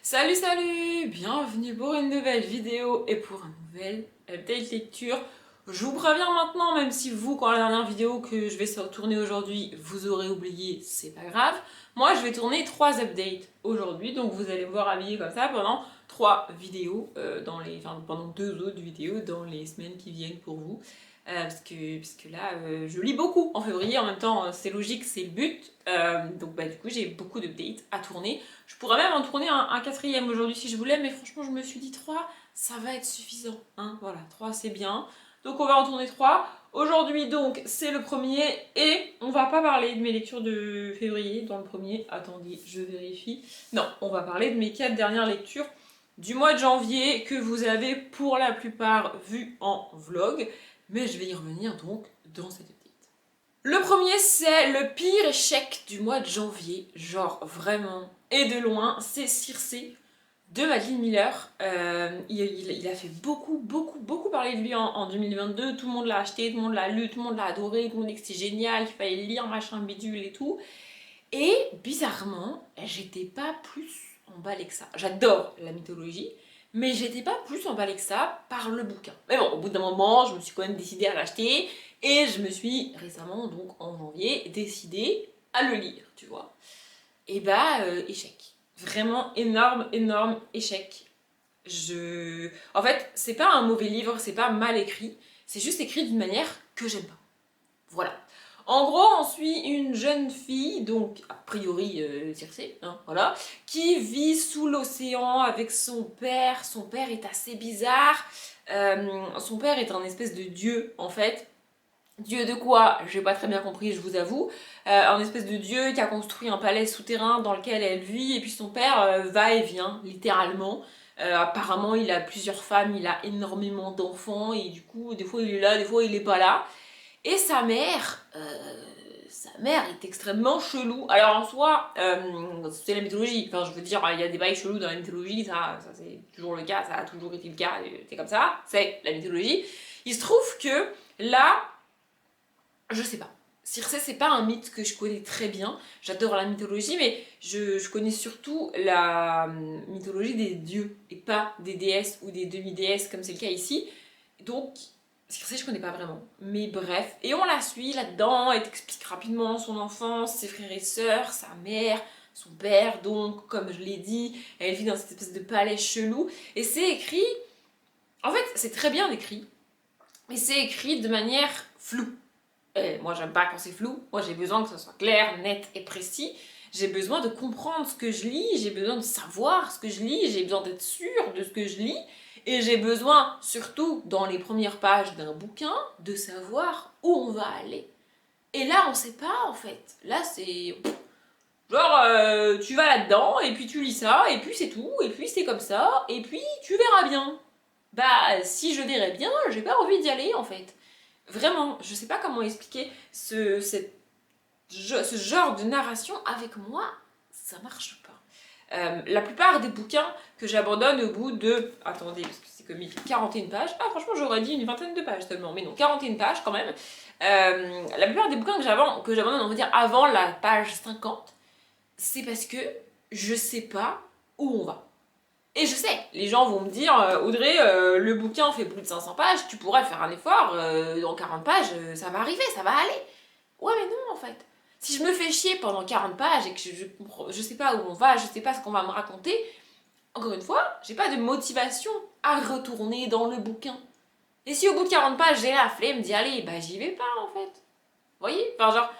Salut salut, bienvenue pour une nouvelle vidéo et pour un nouvel update lecture. Je vous préviens maintenant, même si vous, quand la dernière vidéo que je vais tourner aujourd'hui, vous aurez oublié, c'est pas grave. Moi, je vais tourner 3 updates aujourd'hui, donc vous allez me voir habillée comme ça pendant 3 vidéos, pendant 2 autres vidéos dans les semaines qui viennent pour vous. Parce que là, je lis beaucoup en février, en même temps, c'est logique, c'est le but. Donc du coup, j'ai beaucoup d'updates à tourner. Je pourrais même en tourner un quatrième aujourd'hui si je voulais, mais franchement, je me suis dit 3, ça va être suffisant. Hein, voilà, 3 c'est bien. Donc on va en tourner 3. Aujourd'hui, donc, c'est le premier, et on va pas parler de mes lectures de février dans le premier. Attendez, je vérifie. Non, on va parler de mes 4 dernières lectures du mois de janvier que vous avez pour la plupart vues en vlog, mais je vais y revenir donc dans cette update. Le premier, c'est le pire échec du mois de janvier, genre vraiment, et de loin, c'est Circé de Madeline Miller. Il a fait beaucoup parler de lui en 2022, tout le monde l'a acheté, tout le monde l'a lu, tout le monde l'a adoré, tout le monde dit que c'était génial, qu'il fallait lire, machin, bidule et tout. Et bizarrement, j'étais pas plus emballée que ça. J'adore la mythologie, mais j'étais pas plus emballée que ça par le bouquin. Mais bon, au bout d'un moment, je me suis quand même décidée à l'acheter, et je me suis récemment, donc en janvier, décidée à le lire, tu vois. Et échec. Vraiment énorme échec. En fait, c'est pas un mauvais livre, c'est pas mal écrit, c'est juste écrit d'une manière que j'aime pas. Voilà. En gros, on suit une jeune fille, donc a priori Circé, hein, voilà, qui vit sous l'océan avec son père. Son père est assez bizarre. Son père est un espèce de dieu, en fait. Dieu de quoi? J'ai pas très bien compris, je vous avoue. Un espèce de dieu qui a construit un palais souterrain dans lequel elle vit, et puis son père va et vient, littéralement. Apparemment, il a plusieurs femmes, il a énormément d'enfants, et du coup, des fois il est là, des fois il est pas là. Et sa mère est extrêmement chelou. Alors en soi, c'est la mythologie. Enfin, je veux dire, il y a des bails chelous dans la mythologie, ça c'est toujours le cas, ça a toujours été le cas, c'est comme ça, c'est la mythologie. Il se trouve que là, je sais pas. Circé, c'est pas un mythe que je connais très bien. J'adore la mythologie, mais je connais surtout la mythologie des dieux et pas des déesses ou des demi-déesses comme c'est le cas ici. Donc, Circé, je connais pas vraiment. Mais bref. Et on la suit là-dedans. Elle t'explique rapidement son enfance, ses frères et sœurs, sa mère, son père. Donc, comme je l'ai dit, elle vit dans cette espèce de palais chelou. Et c'est écrit. En fait, c'est très bien écrit. Mais c'est écrit de manière floue. Moi, j'aime pas quand c'est flou. Moi, j'ai besoin que ce soit clair, net et précis. J'ai besoin de comprendre ce que je lis, j'ai besoin de savoir ce que je lis, j'ai besoin d'être sûre de ce que je lis, et j'ai besoin, surtout dans les premières pages d'un bouquin, de savoir où on va aller. Et là, on sait pas en fait. Là, c'est genre, tu vas là-dedans, et puis tu lis ça, et puis c'est tout, et puis c'est comme ça, et puis tu verras bien. Bah, si je verrais bien, j'ai pas envie d'y aller en fait. Vraiment, je sais pas comment expliquer ce genre de narration avec moi, ça marche pas. La plupart des bouquins que j'abandonne au bout de... Attendez, parce que c'est comme 41 pages. Ah, franchement, j'aurais dit une vingtaine de pages seulement, mais non, 41 pages quand même. La plupart des bouquins que j'abandonne, on va dire, avant la page 50, c'est parce que je sais pas où on va. Et je sais, les gens vont me dire, Audrey, le bouquin fait plus de 500 pages, tu pourrais faire un effort, dans 40 pages, ça va arriver, ça va aller. Ouais, mais non, en fait. Si je me fais chier pendant 40 pages et que je sais pas où on va, je sais pas ce qu'on va me raconter, encore une fois, j'ai pas de motivation à retourner dans le bouquin. Et si au bout de 40 pages, j'ai la flemme d'y aller, bah j'y vais pas, en fait. Vous voyez? Enfin, genre,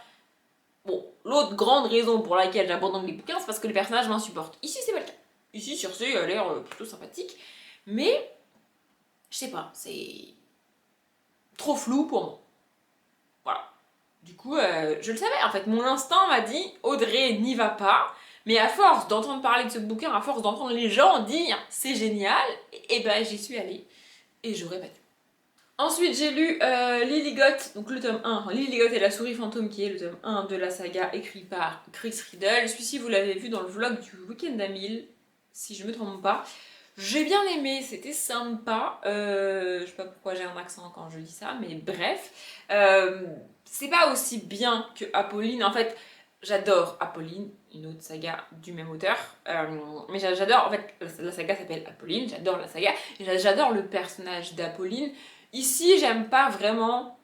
bon, l'autre grande raison pour laquelle j'abandonne les bouquins, c'est parce que le personnage m'insupporte. Ici, c'est pas le cas. Ici, Circé a l'air plutôt sympathique, mais je sais pas, c'est trop flou pour moi. Voilà. Du coup, je le savais en fait. Mon instinct m'a dit Audrey, n'y va pas. Mais à force d'entendre parler de ce bouquin, à force d'entendre les gens dire c'est génial, et ben j'y suis allée. Et j'aurais pas dû. Ensuite, j'ai lu Lilligoth, donc le tome 1, Lilligoth et la souris fantôme, qui est le tome 1 de la saga écrit par Chris Riddle. Celui-ci, vous l'avez vu dans le vlog du week-end à 1000, si je me trompe pas. J'ai bien aimé, c'était sympa. Je sais pas pourquoi j'ai un accent quand je dis ça, mais bref. C'est pas aussi bien que Apolline. En fait, j'adore Apolline, une autre saga du même auteur. Mais j'adore, en fait, la saga s'appelle Apolline, j'adore la saga, et j'adore le personnage d'Apolline. Ici, j'aime pas vraiment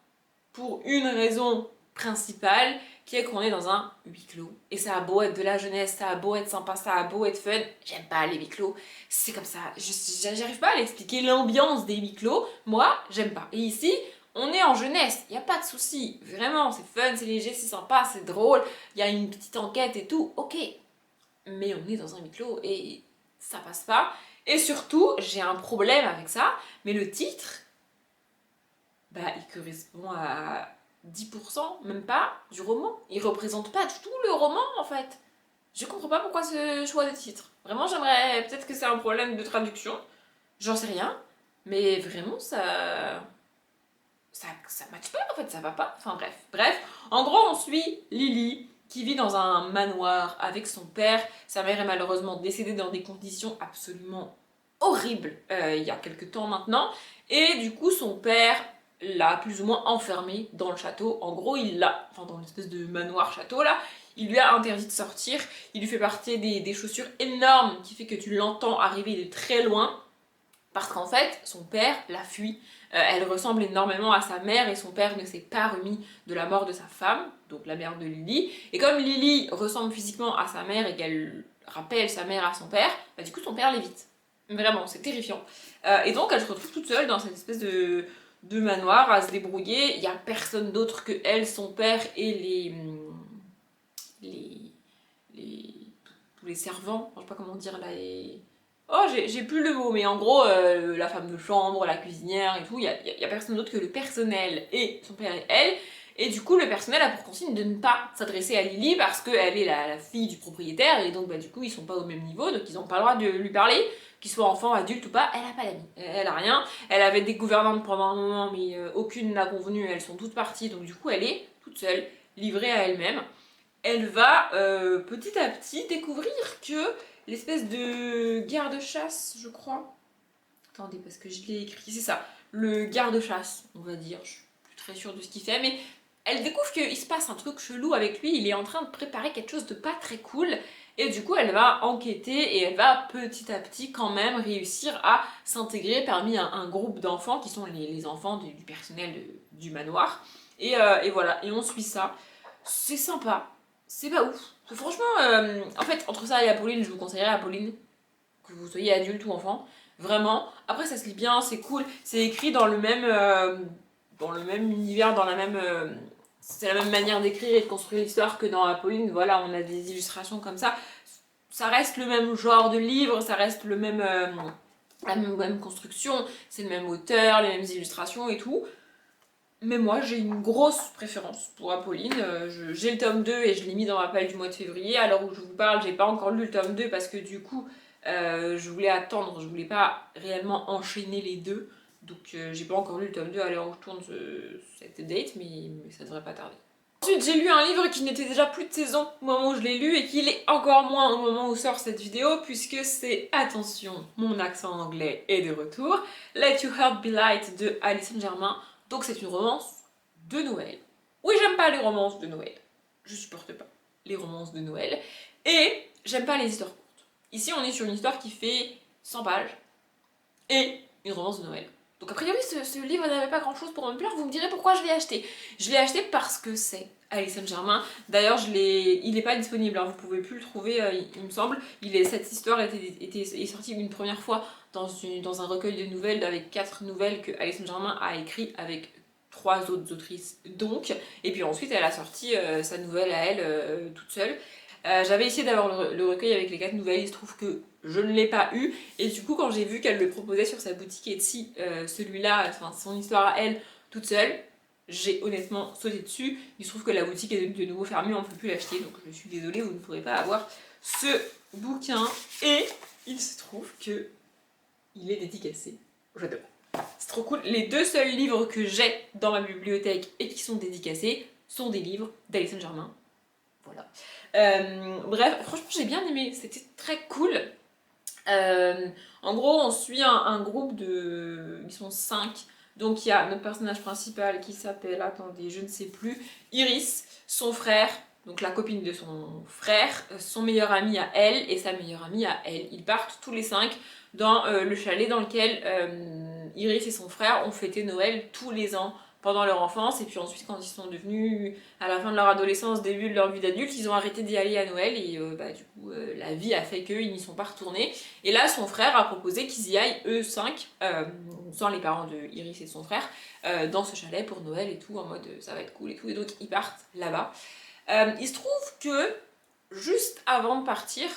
pour une raison principale, qui est qu'on est dans un huis clos. Et ça a beau être de la jeunesse, ça a beau être sympa, ça a beau être fun, j'aime pas les huis clos. C'est comme ça, j'arrive pas à l'expliquer, l'ambiance des huis clos, moi, j'aime pas. Et ici, on est en jeunesse, y a pas de souci, vraiment, c'est fun, c'est léger, c'est sympa, c'est drôle, il y a une petite enquête et tout, ok. Mais on est dans un huis clos et ça passe pas. Et surtout, j'ai un problème avec ça, mais le titre, bah, il correspond à 10%, même pas, du roman. Il représente pas du tout le roman, en fait. Je comprends pas pourquoi ce choix de titre. Vraiment, j'aimerais... Peut-être que c'est un problème de traduction. J'en sais rien. Mais vraiment, ça matche pas, en fait, ça va pas. Enfin, bref. Bref, en gros, on suit Lily, qui vit dans un manoir avec son père. Sa mère est malheureusement décédée dans des conditions absolument horribles il y a quelques temps maintenant. Et du coup, son père l'a plus ou moins enfermé dans le château. En gros, enfin dans l'espèce de manoir château là, il lui a interdit de sortir. Il lui fait porter des chaussures énormes qui fait que tu l'entends arriver de très loin. Parce qu'en fait, son père l'a fui. Elle ressemble énormément à sa mère et son père ne s'est pas remis de la mort de sa femme, donc la mère de Lily. Et comme Lily ressemble physiquement à sa mère et qu'elle rappelle sa mère à son père, bah du coup son père l'évite. Vraiment, c'est terrifiant. Et donc elle se retrouve toute seule dans cette espèce de manoir à se débrouiller. Il n'y a personne d'autre que elle, son père et les, les tous les servants, je sais pas comment dire là, oh, j'ai plus le mot, mais en gros, la femme de chambre, la cuisinière et tout, y a personne d'autre que le personnel et son père et elle. Et du coup, le personnel a pour consigne de ne pas s'adresser à Lily parce qu'elle est la fille du propriétaire et donc bah, du coup, ils sont pas au même niveau, donc ils n'ont pas le droit de lui parler, qu'il soit enfant, adulte ou pas. Elle a pas d'amis, elle a rien. Elle avait des gouvernantes pendant un moment, mais aucune n'a convenu, elles sont toutes parties, donc du coup, elle est toute seule, livrée à elle-même. Elle va petit à petit découvrir que l'espèce de garde-chasse, je crois. Attendez, parce que je l'ai écrit, c'est ça. Le garde-chasse, on va dire. Je suis plus très sûre de ce qu'il fait, mais elle découvre qu'il se passe un truc chelou avec lui. Il est en train de préparer quelque chose de pas très cool. Et du coup, elle va enquêter et elle va petit à petit quand même réussir à s'intégrer parmi un groupe d'enfants qui sont les enfants du personnel du manoir. Et voilà, et on suit ça. C'est sympa, c'est pas ouf. Franchement, en fait, entre ça et Apolline, je vous conseillerais Apolline, que vous soyez adulte ou enfant, vraiment. Après, ça se lit bien, c'est cool, c'est écrit dans le même univers, dans la même, c'est la même manière d'écrire et de construire l'histoire que dans Apolline. Voilà, on a des illustrations comme ça. Ça reste le même genre de livre, ça reste le même, la même construction, c'est le même auteur, les mêmes illustrations et tout. Mais moi, j'ai une grosse préférence pour Apolline. J'ai le tome 2 et je l'ai mis dans ma palle du mois de février. À l'heure où je vous parle, j'ai pas encore lu le tome 2 parce que du coup, je voulais attendre, je voulais pas réellement enchaîner les deux. Donc, j'ai pas encore lu le tome 2 à l'heure où je tourne cette date, mais ça devrait pas tarder. Ensuite, j'ai lu un livre qui n'était déjà plus de saison au moment où je l'ai lu et qui l'est encore moins au moment où sort cette vidéo, puisque c'est, attention, mon accent anglais est de retour, Let Your Heart Be Light de Alison Germain. Donc c'est une romance de Noël. Oui, j'aime pas les romances de Noël. Je supporte pas les romances de Noël. Et j'aime pas les histoires courtes. Ici, on est sur une histoire qui fait 100 pages et une romance de Noël. Donc a priori, ce livre n'avait pas grand chose pour me plaire. Vous me direz pourquoi je l'ai acheté. Je l'ai acheté parce que c'est Alison Germain. D'ailleurs, il n'est pas disponible, hein. Vous pouvez plus le trouver, il me semble. Cette histoire est sortie une première fois dans un recueil de nouvelles avec 4 nouvelles que Alison Germain a écrit avec 3 autres autrices donc. Et puis ensuite, elle a sorti sa nouvelle à elle toute seule. J'avais essayé d'avoir le recueil avec les 4 nouvelles, il se trouve que je ne l'ai pas eu, et du coup quand j'ai vu qu'elle le proposait sur sa boutique Etsy, celui-là, enfin son histoire à elle, toute seule, j'ai honnêtement sauté dessus. Il se trouve que la boutique est de nouveau fermée, on ne peut plus l'acheter, donc je suis désolée, vous ne pourrez pas avoir ce bouquin, et il se trouve que il est dédicacé, j'adore. C'est trop cool. Les 2 seuls livres que j'ai dans ma bibliothèque et qui sont dédicacés sont des livres d'Alison Germain. Voilà. Bref, franchement j'ai bien aimé, c'était très cool. En gros, on suit un groupe de... Ils sont 5. Donc il y a notre personnage principal qui s'appelle, attendez, je ne sais plus, Iris, son frère, donc la copine de son frère, son meilleur ami à elle et sa meilleure amie à elle. Ils partent tous les 5 dans le chalet dans lequel Iris et son frère ont fêté Noël tous les ans pendant leur enfance, et puis ensuite quand ils sont devenus à la fin de leur adolescence, début de leur vie d'adulte, ils ont arrêté d'y aller à Noël, et du coup la vie a fait qu'ils n'y sont pas retournés. Et là son frère a proposé qu'ils y aillent eux 5, sans les parents de Iris et de son frère, dans ce chalet pour Noël et tout, en mode ça va être cool et tout, et donc ils partent là-bas. Il se trouve que juste avant de partir,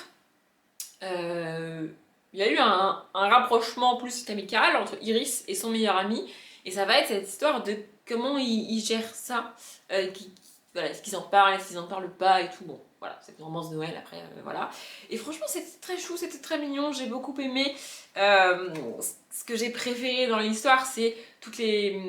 il y a eu un rapprochement plus amical entre Iris et son meilleur ami, et ça va être cette histoire de comment ils gèrent ça, voilà, est-ce qu'ils en parlent, est-ce qu'ils en parlent pas et tout, bon, voilà, cette romance de Noël après, voilà. Et franchement, c'était très chou, c'était très mignon, j'ai beaucoup aimé. Ce que j'ai préféré dans l'histoire, c'est toutes les...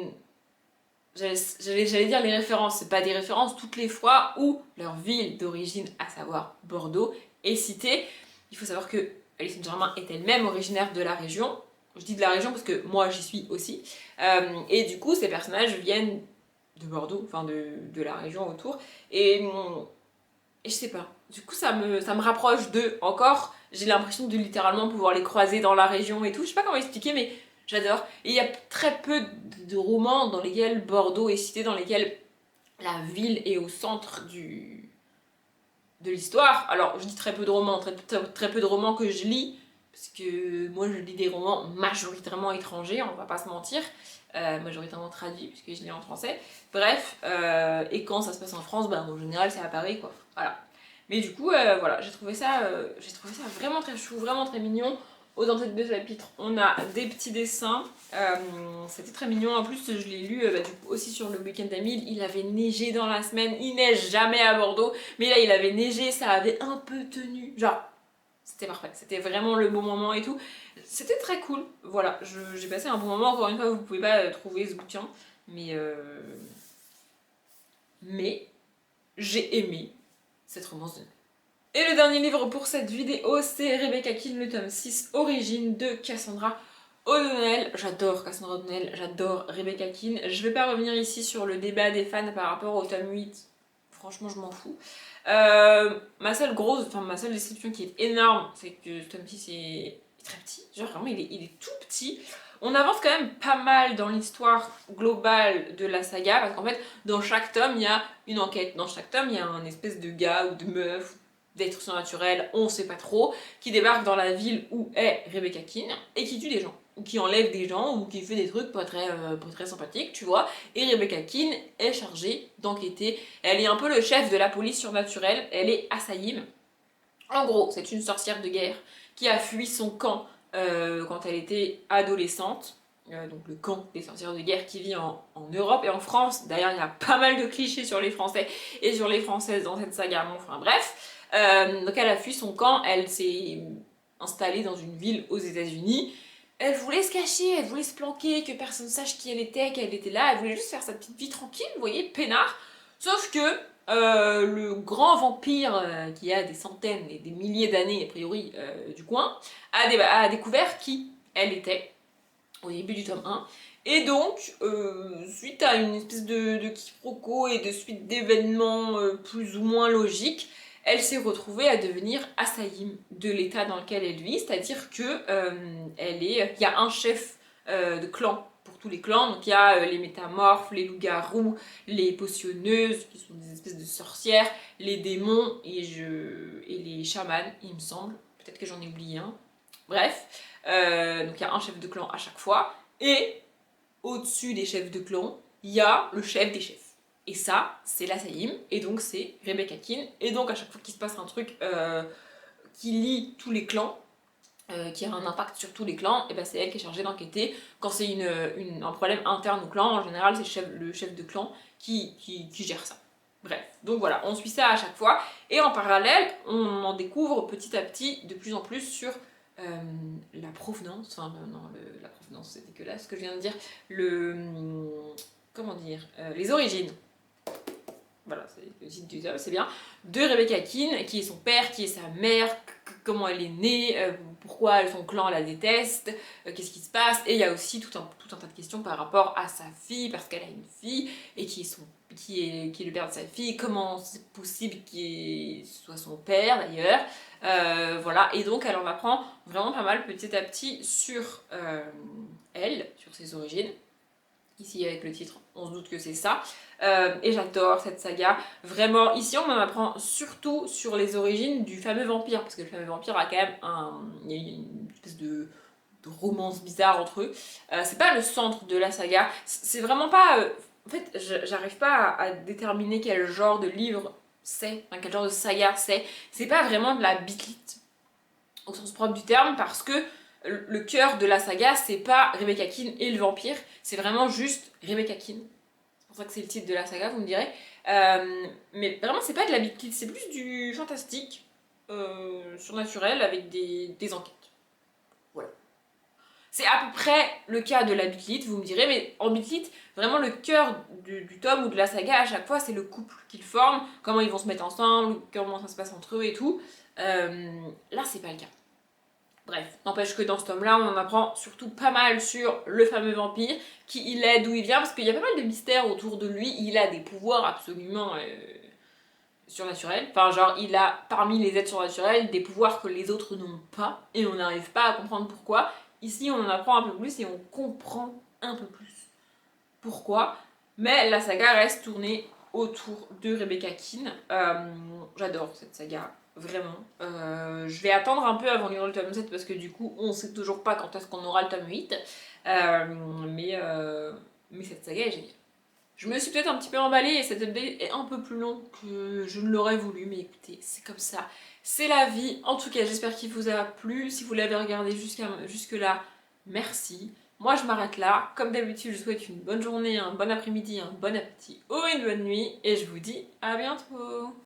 J'allais dire les références, c'est pas des références, toutes les fois où leur ville d'origine, à savoir Bordeaux, est citée. Il faut savoir que Alice Saint-Germain est elle-même originaire de la région. Je dis de la région parce que moi j'y suis aussi. Et du coup, ces personnages viennent de Bordeaux, enfin de la région autour. Et je sais pas, du coup ça me rapproche d'eux encore. J'ai l'impression de littéralement pouvoir les croiser dans la région et tout. Je sais pas comment expliquer, mais j'adore. Et il y a très peu de romans dans lesquels Bordeaux est cité, dans lesquels la ville est au centre de l'histoire. Alors je dis très peu de romans, très peu de romans que je lis, parce que moi je lis des romans majoritairement étrangers, on va pas se mentir, majoritairement traduits, puisque je lis en français. Bref, et quand ça se passe en France, bah, en général c'est à Paris, quoi. Voilà. Mais du coup, voilà, j'ai trouvé ça vraiment très chou, vraiment très mignon. Aux entrées de chapitres, on a des petits dessins. C'était très mignon. En plus, je l'ai lu du coup, aussi sur le week-end d'Amile. Il avait neigé dans la semaine. Il neige jamais à Bordeaux. Mais là, il avait neigé, ça avait un peu tenu. Genre, c'était parfait. C'était vraiment le bon moment et tout. C'était très cool. Voilà, j'ai passé un bon moment. Encore une fois, vous pouvez pas trouver ce bouquin. Mais j'ai aimé cette romance de Noël. Et le dernier livre pour cette vidéo, c'est Rebecca Keane, le tome 6, Origine de Cassandra O'Donnell. J'adore Cassandra O'Donnell, j'adore Rebecca Keane. Je vais pas revenir ici sur le débat des fans par rapport au tome 8. Franchement, je m'en fous. Ma seule déception qui est énorme, c'est que ce tome 6 est très petit. Genre vraiment, il est tout petit. On avance quand même pas mal dans l'histoire globale de la saga, parce qu'en fait, dans chaque tome, il y a une enquête. Dans chaque tome, il y a un espèce de gars ou de meuf, d'être surnaturel, on sait pas trop, qui débarque dans la ville où est Rebecca Keane et qui tue des gens, ou qui enlève des gens, ou qui fait des trucs pas très sympathiques, tu vois. Et Rebecca Keane est chargée d'enquêter. Elle est un peu le chef de la police surnaturelle, elle est Asayim. En gros, c'est une sorcière de guerre qui a fui son camp quand elle était adolescente. Donc le camp des sorcières de guerre qui vit en Europe et en France. D'ailleurs, il y a pas mal de clichés sur les Français et sur les Françaises dans cette saga. Bon, enfin bref. Donc elle a fui son camp, elle s'est installée dans une ville aux États-Unis. Elle voulait se cacher, elle voulait se planquer, que personne sache qui elle était, qu'elle était là. Elle voulait juste faire sa petite vie tranquille, vous voyez, peinard. Sauf que le grand vampire qui a des centaines et des milliers d'années, a priori, du coin, a découvert qui elle était au début du tome 1. Et donc, suite à une espèce de quiproquo et de suite d'événements plus ou moins logiques, elle s'est retrouvée à devenir Asayim de l'état dans lequel elle vit, c'est-à-dire que il y a un chef de clan pour tous les clans, donc il y a les métamorphes, les loups-garous, les potionneuses, qui sont des espèces de sorcières, les démons et les chamans, il me semble, peut-être que j'en ai oublié un. Bref, donc il y a un chef de clan à chaque fois, et au-dessus des chefs de clan, il y a le chef des chefs. Et ça, c'est l'Asayim, et donc c'est Rebecca Keane. Et donc à chaque fois qu'il se passe un truc qui lie tous les clans, qui a un impact sur tous les clans, et ben c'est elle qui est chargée d'enquêter. Quand c'est un problème interne au clan, en général c'est le chef de clan qui gère ça. Bref, donc voilà, on suit ça à chaque fois. Et en parallèle, on en découvre petit à petit de plus en plus sur la provenance, enfin non, la provenance c'est dégueulasse ce que je viens de dire, comment dire, les origines voilà, c'est le titre du tome, c'est bien, de Rebecca Keane, qui est son père, qui est sa mère, comment elle est née, pourquoi son clan la déteste, qu'est-ce qui se passe, et il y a aussi tout un tas de questions par rapport à sa fille, parce qu'elle a une fille, et qui est le père de sa fille, comment c'est possible qu'il soit son père d'ailleurs, voilà, et donc elle en apprend vraiment pas mal petit à petit sur elle, sur ses origines. Ici avec le titre, on se doute que c'est ça. Et j'adore cette saga. Vraiment, ici on en apprend surtout sur les origines du fameux vampire. Parce que le fameux vampire a quand même il y a une espèce de romance bizarre entre eux. C'est pas le centre de la saga. C'est vraiment pas... en fait, j'arrive pas à déterminer quel genre de livre c'est, enfin, quel genre de saga c'est. C'est pas vraiment de la bitlite au sens propre du terme, parce que le cœur de la saga, c'est pas Rebecca Keane et le vampire, c'est vraiment juste Rebecca Keane. C'est pour ça que c'est le titre de la saga, vous me direz. Mais vraiment, c'est pas de la big kid, c'est plus du fantastique, surnaturel, avec des enquêtes. Voilà. C'est à peu près le cas de la Bitlit, vous me direz, mais en Bitlit, vraiment le cœur du tome ou de la saga, à chaque fois, c'est le couple qu'ils forment, comment ils vont se mettre ensemble, comment ça se passe entre eux et tout. Là, c'est pas le cas. Bref, n'empêche que dans ce tome-là, on en apprend surtout pas mal sur le fameux vampire, qui il est, d'où il vient, parce qu'il y a pas mal de mystères autour de lui. Il a des pouvoirs absolument surnaturels. Enfin, genre, il a, parmi les êtres surnaturels, des pouvoirs que les autres n'ont pas, et on n'arrive pas à comprendre pourquoi. Ici, on en apprend un peu plus et on comprend un peu plus pourquoi. Mais la saga reste tournée autour de Rebecca Keane. J'adore cette saga. Vraiment. Je vais attendre un peu avant de lire le tome 7 parce que du coup, on sait toujours pas quand est-ce qu'on aura le tome 8. Mais cette saga est géniale. Je me suis peut-être un petit peu emballée et cet update est un peu plus long que je ne l'aurais voulu. Mais écoutez, c'est comme ça. C'est la vie. En tout cas, j'espère qu'il vous a plu. Si vous l'avez regardé jusque-là, merci. Moi, je m'arrête là. Comme d'habitude, je vous souhaite une bonne journée, un bon après-midi, un bon appétit ou une bonne nuit. Et je vous dis à bientôt.